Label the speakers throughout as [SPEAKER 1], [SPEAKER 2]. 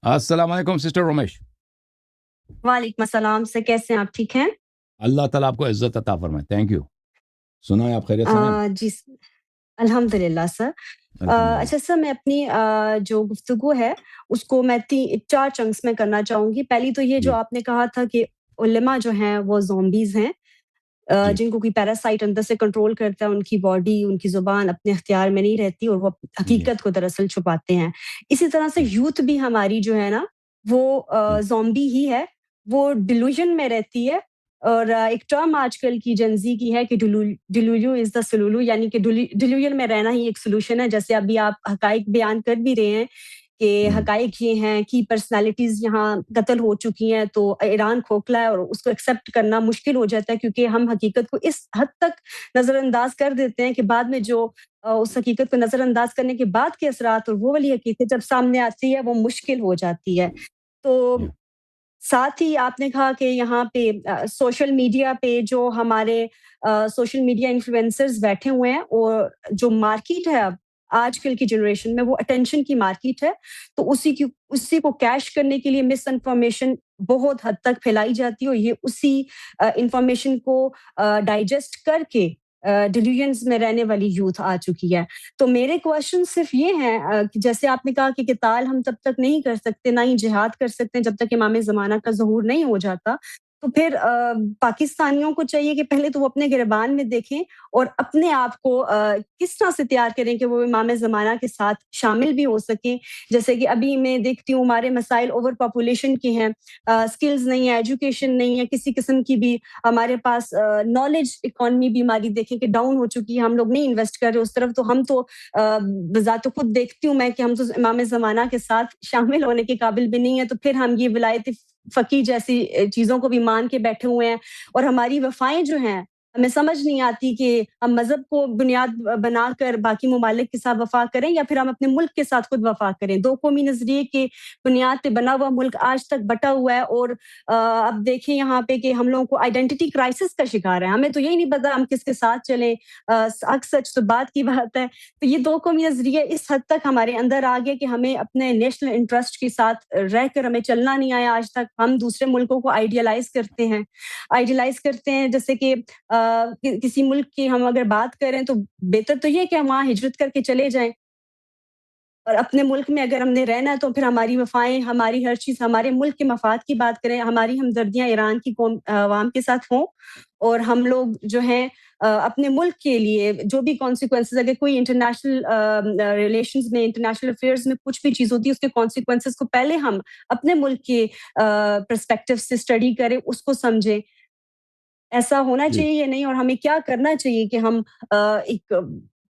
[SPEAKER 1] السلام علیکم سسٹر رمیش.
[SPEAKER 2] وعلیکم السلام سر، کیسے ہیں آپ؟ ٹھیک ہیں؟
[SPEAKER 1] اللہ تعالیٰ آپ کو عزت عطا فرمائے. Thank you. سنا ہے آپ خیریت سے ہیں؟
[SPEAKER 2] جی الحمد للہ سر.
[SPEAKER 1] الحمدللہ.
[SPEAKER 2] اچھا سر، میں اپنی جو گفتگو ہے اس کو میں 4 چنکس میں کرنا چاہوں گی. پہلی تو یہ
[SPEAKER 1] جی
[SPEAKER 2] جو آپ نے کہا تھا کہ علماء جو ہیں وہ زومبیز ہیں،
[SPEAKER 1] جی
[SPEAKER 2] جن کو کوئی پیراسائٹ اندر سے کنٹرول کرتا ہے، ان کی باڈی، ان کی زبان اپنے اختیار میں نہیں رہتی اور وہ
[SPEAKER 1] جی
[SPEAKER 2] حقیقت کو دراصل چھپاتے ہیں. اسی طرح سے
[SPEAKER 1] جی
[SPEAKER 2] یوتھ بھی ہماری جو ہے نا وہ
[SPEAKER 1] جی
[SPEAKER 2] زومبی ہی ہے، وہ ڈیلوژن میں رہتی ہے. اور ایک ٹرم آج کل کی جنزی کی ہے کہ ڈیلوژو از دا سلولو، یعنی کہ ڈیلوژن میں رہنا ہی ایک سولوشن ہے. جیسے ابھی آپ حقائق بیان کر بھی رہے ہیں کہ
[SPEAKER 1] ہوں،
[SPEAKER 2] حقائق یہ ہیں کی پرسنالٹیز یہاں قتل ہو چکی ہیں، تو ایران کھوکھلا ہے اور اس کو ایکسیپٹ کرنا مشکل ہو جاتا ہے، کیونکہ ہم حقیقت کو اس حد تک نظر انداز کر دیتے ہیں کہ بعد میں جو اس حقیقت کو نظر انداز کرنے کے بعد کے اثرات اور وہ والی حقیقت جب سامنے آتی ہے وہ مشکل ہو جاتی ہے. تو
[SPEAKER 1] جی
[SPEAKER 2] ساتھ ہی آپ نے کہا کہ یہاں پہ سوشل میڈیا پہ جو ہمارے سوشل میڈیا انفلوئنسرز بیٹھے ہوئے ہیں، اور جو مارکیٹ ہے اب آج کل کی جنریشن میں وہ اٹینشن کی مارکیٹ ہے. تو اسی کو کیش کرنے کے لیے مس انفارمیشن بہت حد تک پھیلائی جاتی ہے، اور یہ اسی انفارمیشن کو ڈائجسٹ کر کے ڈیلیوژنس میں رہنے والی یوتھ آ چکی ہے. تو میرے کوشچن صرف یہ ہیں کہ جیسے آپ نے کہا کہ قتال ہم تب تک نہیں کر سکتے، نہ ہی جہاد کر سکتے جب تک امام زمانہ کا ظہور نہیں ہو جاتا. تو پھر پاکستانیوں کو چاہیے کہ پہلے تو وہ اپنے گربان میں دیکھیں اور اپنے آپ کو کس طرح سے تیار کریں کہ وہ امام زمانہ کے ساتھ شامل بھی ہو سکیں. جیسے کہ ابھی میں دیکھتی ہوں ہمارے مسائل اوور پاپولیشن کے ہیں، اسکلز نہیں ہے، ایجوکیشن نہیں ہے کسی قسم کی بھی. ہمارے پاس نالج اکانومی بھی ہماری دیکھیں کہ ڈاؤن ہو چکی ہے، ہم لوگ نہیں انویسٹ کر رہے اس طرف. تو ہم تو بذات خود دیکھتی ہوں میں کہ ہم تو امام زمانہ کے ساتھ شامل ہونے کے قابل بھی نہیں ہیں. تو پھر ہم یہ ولایت فقی جیسی چیزوں کو بھی مان کے بیٹھے ہوئے ہیں، اور ہماری وفائیں جو ہیں ہمیں سمجھ نہیں آتی کہ ہم مذہب کو بنیاد بنا کر باقی ممالک کے ساتھ وفا کریں یا پھر ہم اپنے ملک کے ساتھ خود وفا کریں. دو قومی نظریے کے بنیاد پہ بنا ہوا ملک آج تک بٹا ہوا ہے. اور اب دیکھیں یہاں پہ کہ ہم لوگوں کو آئیڈینٹی کرائسس کا شکار ہے، ہمیں تو یہی نہیں پتا ہم کس کے ساتھ چلیں. حق سچ تو بات کی بات ہے. تو یہ دو قومی نظریے اس حد تک ہمارے اندر آ گئے کہ ہمیں اپنے نیشنل انٹرسٹ کے ساتھ رہ کر ہمیں چلنا نہیں آیا آج تک. ہم دوسرے ملکوں کو آئیڈیلائز کرتے ہیں جیسے کہ کسی ملک کی ہم اگر بات کریں تو بہتر تو یہ کہ ہم وہاں ہجرت کر کے چلے جائیں، اور اپنے ملک میں اگر ہم نے رہنا ہے تو پھر ہماری وفائیں، ہماری ہر چیز ہمارے ملک کے مفاد کی بات کریں. ہماری ہمدردیاں ایران کی قوم عوام کے ساتھ ہوں، اور ہم لوگ جو ہیں اپنے ملک کے لیے جو بھی کانسیکوینسز، اگر کوئی انٹرنیشنل ریلیشنز میں، انٹرنیشنل افیئرز میں کچھ بھی چیز ہوتی ہے اس کے کانسیکوینسز کو پہلے ہم اپنے ملک کے پرسپیکٹو سے اسٹڈی کریں، اس کو سمجھیں. ایسا ہونا
[SPEAKER 1] جی
[SPEAKER 2] چاہیے یا نہیں، اور ہمیں کیا کرنا چاہیے کہ ہم ایک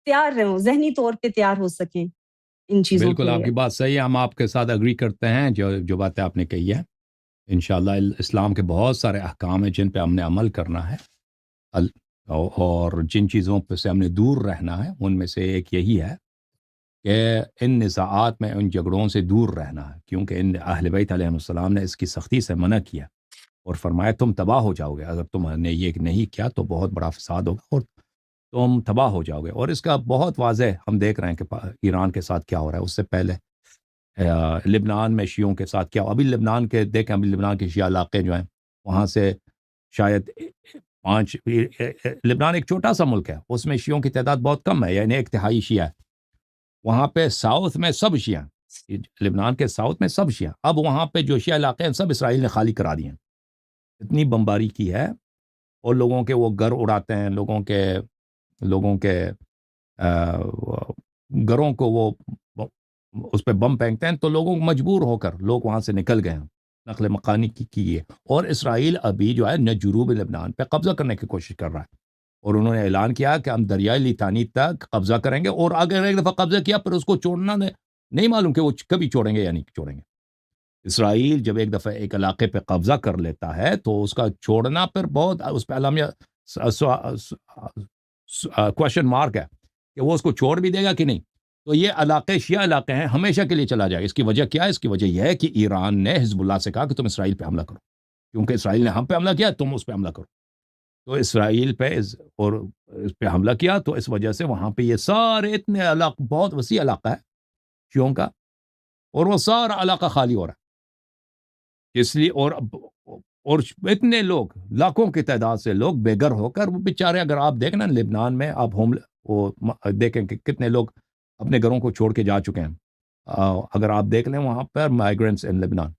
[SPEAKER 2] تیار رہوں، ذہنی طور پہ تیار ہو سکیں ان چیزوں کے
[SPEAKER 1] بالکل آپ
[SPEAKER 2] لیے.
[SPEAKER 1] کی بات صحیح ہے. ہم آپ کے ساتھ اگری کرتے ہیں جو باتیں آپ نے کہی ہے. انشاءاللہ اسلام کے بہت سارے احکام ہیں جن پہ ہم نے عمل کرنا ہے، ال- اور جن چیزوں پہ سے ہم نے دور رہنا ہے. ان میں سے ایک یہی ہے کہ ان نزاعات میں، ان جھگڑوں سے دور رہنا ہے، کیونکہ ان اہل بیت علیہ السلام نے اس کی سختی سے منع کیا اور فرمایا تم تباہ ہو جاؤ گے. اگر تم نے یہ نہیں کیا تو بہت بڑا فساد ہوگا اور تم تباہ ہو جاؤ گے. اور اس کا بہت واضح ہم دیکھ رہے ہیں کہ ایران کے ساتھ کیا ہو رہا ہے. اس سے پہلے لبنان میں شیعوں کے ساتھ کیا ہو. ابھی لبنان کے دیکھیں، ابھی لبنان کے شیعہ علاقے جو ہیں وہاں سے شاید 5، لبنان ایک چھوٹا سا ملک ہے، اس میں شیعوں کی تعداد بہت کم ہے، یعنی 1/3 شیعہ ہے. وہاں پہ ساؤتھ میں سب شیعہ ہیں، لبنان کے ساؤتھ میں سب شیعہ. اب وہاں پہ جو شیعہ علاقے ہیں سب اسرائیل نے خالی کرا دیے ہیں. اتنی بمباری کی ہے، اور لوگوں کے وہ گھر اڑاتے ہیں، لوگوں کے گھروں کو وہ اس پہ بم پھینکتے ہیں. تو لوگوں کو مجبور ہو کر لوگ وہاں سے نکل گئے ہیں، نقل مکانی کی ہے. اور اسرائیل ابھی جو ہے جنوب لبنان پہ قبضہ کرنے کی کوشش کر رہا ہے، اور انہوں نے اعلان کیا کہ ہم دریائے لیتانی تک قبضہ کریں گے، اور اگر ایک دفعہ قبضہ کیا پھر اس کو چھوڑنا نہیں معلوم کہ وہ کبھی چھوڑیں گے یا نہیں چھوڑیں گے. اسرائیل جب ایک دفعہ ایک علاقے پہ قبضہ کر لیتا ہے تو اس کا چھوڑنا پھر بہت، اس پہ علامیہ کوشچن مارک ہے کہ وہ اس کو چھوڑ بھی دے گا کہ نہیں. تو یہ علاقے شیعہ علاقے ہیں، ہمیشہ کے لیے چلا جائے. اس کی وجہ کیا ہے؟ اس کی وجہ یہ ہے کہ ایران نے حزب اللہ سے کہا کہ تم اسرائیل پہ حملہ کرو، کیونکہ اسرائیل نے ہم پہ حملہ کیا، تم اس پہ حملہ کرو. تو اسرائیل پہ اور اس پہ حملہ کیا، تو اس وجہ سے وہاں پہ یہ سارے اتنے علاقے، بہت وسیع علاقہ ہے شیعوں کا، اور وہ سارا علاقہ خالی ہو رہا ہے، اس لیے اور اتنے لوگ، لاکھوں کی تعداد سے لوگ بے گھر ہو کر وہ بیچارے، اگر آپ دیکھنا لبنان میں آپ دیکھیں کہ کتنے لوگ اپنے گھروں کو چھوڑ کے جا چکے ہیں. اگر آپ دیکھ لیں وہاں پر مائیگرینٹس ان لبنان،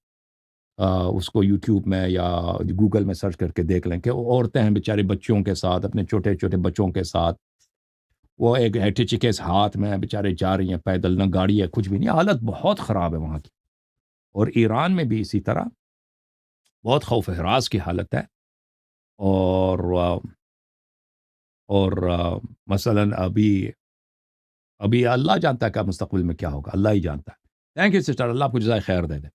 [SPEAKER 1] اس کو یوٹیوب میں یا گوگل میں سرچ کر کے دیکھ لیں کہ وہ عورتیں ہیں بیچارے بچوں کے ساتھ، اپنے چھوٹے چھوٹے بچوں کے ساتھ، وہ ایک ہیٹی کے ہاتھ میں بیچارے جا رہی ہیں پیدل، نہ گاڑی ہے کچھ بھی نہیں. حالت بہت خراب ہے وہاں کی. اور ایران میں بھی اسی طرح بہت خوف ہراس کی حالت ہے. اور مثلاً ابھی اللہ جانتا ہے کہ مستقبل میں کیا ہوگا، اللہ ہی جانتا ہے. تھینک یو سسٹر، اللہ آپ کو جزائے خیر دے دے.